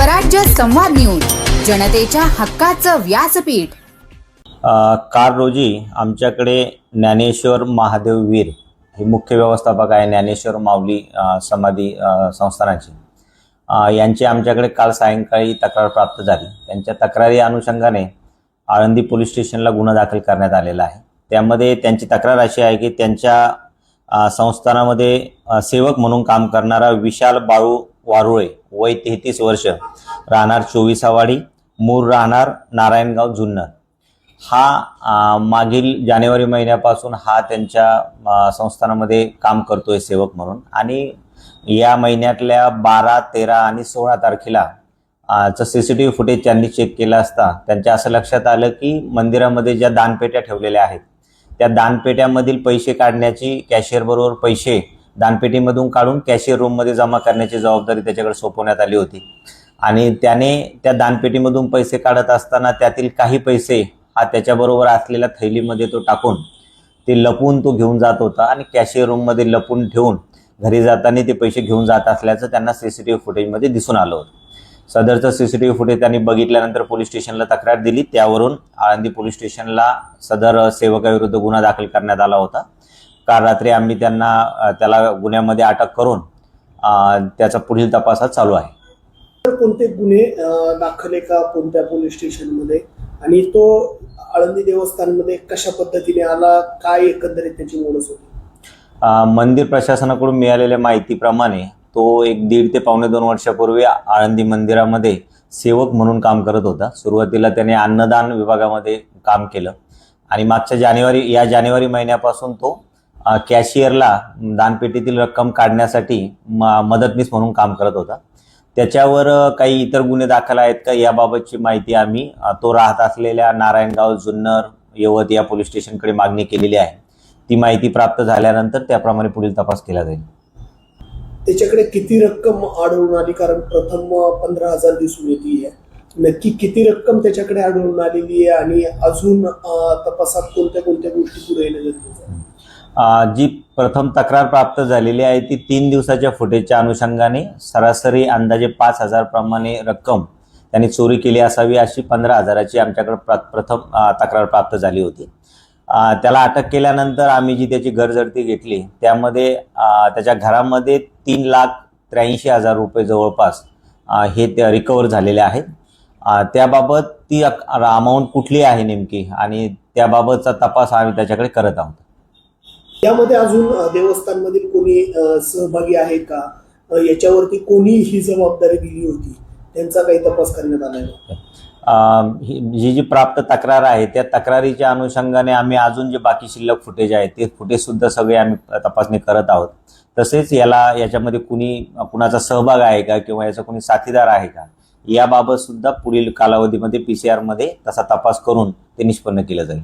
स्वराज्य संवाद न्यूज, जनतेच्या हक्काचं व्यासपीठ। काल रोजी आमच्याकडे ज्ञानेश्वर महादेव वीर हे मुख्य व्यवस्थापक आहे ज्ञानेश्वर माऊली समाधी संस्थानाचे यांची आमच्याकडे काल सायंकाळी तक्रार प्राप्त झाली। त्यांच्या तक्रारी अनुषंगाने आळंदी पोलीस स्टेशनला गुन्हा दाखल करण्यात आलेला आहे। त्यामध्ये त्यांची तक्रार अशी आहे की त्यांच्या संस्थानामध्ये सेवक म्हणून काम करणारा विशाल बाळू वारुळे वय 33 वर्ष, राहणार 24वाडी, मूळ राहणार नारायणगाव जुन्नर, हा मागील जानेवारी महिन्यापासून हा त्यांच्या संस्थानामध्ये काम करतोय सेवक म्हणून। आणि या महिन्यातल्या 12, 13 आणि 16 तारखेला CCTV फुटेज त्यांनी चेक केला असता त्यांच्या असं लक्षात आलं की मंदिरामध्ये ज्या दानपेट्या ठेवलेल्या आहेत त्या दानपेट्यामधील पैसे काढण्याची, कॅशियर बरोबर पैसे दानपेटीमधून काढून कॅशियर रूममध्ये जमा करण्याची जबाबदारी त्याच्याकडे सोपवण्यात आली होती। आणि त्याने त्या दानपेटीमधून पैसे काढत असताना त्यातील काही पैसे हा त्याच्याबरोबर असलेल्या थैलीमध्ये तो टाकून ते लपवून तो घेऊन जात होता आणि कॅशियर रूममध्ये लपवून ठेवून घरी जाताना ते पैसे घेऊन जात असल्याचं त्यांना CCTV फुटेजमध्ये दिसून आलं होतं। सदरचं CCTV फुटेज त्यांनी बघितल्यानंतर पोलीस स्टेशनला तक्रार दिली। त्यावरून आळंदी पोलीस स्टेशनला सदर सेवकाविरुद्ध गुन्हा दाखल करण्यात आला होता। काल रात्री आम्ही त्याला गुन्ह्यामध्ये अटक करून त्याचा पुढील तपास चालू आहे। कोणते गुन्हे दाखल आहे का कोणत्या पोलीस स्टेशनमध्ये, आणि तो आळंदी देवस्थानमध्ये कशा पद्धतीने आला, काय एकंदरीत त्याची मोडस होती? मंदिर प्रशासनाकडून मिळालेल्या माहितीप्रमाणे तो 1.5 ते पावणे 2 वर्षापूर्वी आळंदी मंदिरामध्ये सेवक म्हणून काम करत होता। सुरुवातीला त्याने अन्नदान विभागामध्ये काम केलं आणि मागच्या जानेवारी महिन्यापासून तो कॅशियरला दानपेटीतील रक्कम काढण्यासाठी मदतनीस म्हणून काम करत होता। त्याच्यावर काही इतर गुन्हे दाखल आहेत का याबाबतची माहिती आम्ही तो राहत असलेल्या नारायणगाव, जुन्नर, यवत या पोलीस स्टेशनकडे मागणी केलेली आहे। ती माहिती प्राप्त झाल्यानंतर त्याप्रमाणे पुढील तपास केला जाईल। त्याच्याकडे किती रक्कम आढळून आली? कारण प्रथम 15,000 दिसून येते, नक्की किती रक्कम त्याच्याकडे आढळून आलेली आहे आणि अजून तपासात कोणत्या कोणत्या गोष्टी पुढे येणं गरजेचं आहे? जी प्रथम तक्रार प्राप्त झालेली आहे ती 3 दिवसाच्या फुटेजच्या अनुषंगाने सरासरी अंदाजे 5,000 प्रमाणे रक्कम त्यांनी चोरी केली असावी अशी 15,000ची आमच्याकडे प्रथम तक्रार प्राप्त झाली होती। त्याला अटक केल्यानंतर आम्ही जी त्याची घरजडती घेतली त्यामध्ये त्याच्या घरामध्ये 3,83,000 रुपये जवळपास हे रिकवर झालेले आहेत। त्याबाबत ती अमाऊंट कुठली आहे नेमकी आणि त्याबाबतचा तपास आम्ही त्याच्याकडे करत आहोत। यामध्ये अजून देवस्थानमधील कोणी सहभागी आहे का, याच्यावरती कोणी ही जबाबदारी दिली होती, त्यांचा काही तपास करण्यात आला आहे? जी प्राप्त तक्रार आहे त्या तक्रारीच्या अनुषंगाने आम्ही अजून जे बाकी शिल्लक फुटेज आहे ते फुटेज सुद्धा सगळे आम्ही तपासणी करत आहोत। तसेच याच्यामध्ये कुणाचा सहभाग आहे का किंवा याचा कोणी साथीदार आहे का याबाबत सुद्धा पुढील कालावधीमध्ये PCR मध्ये तसा तपास करून ते निष्पन्न केलं जाईल।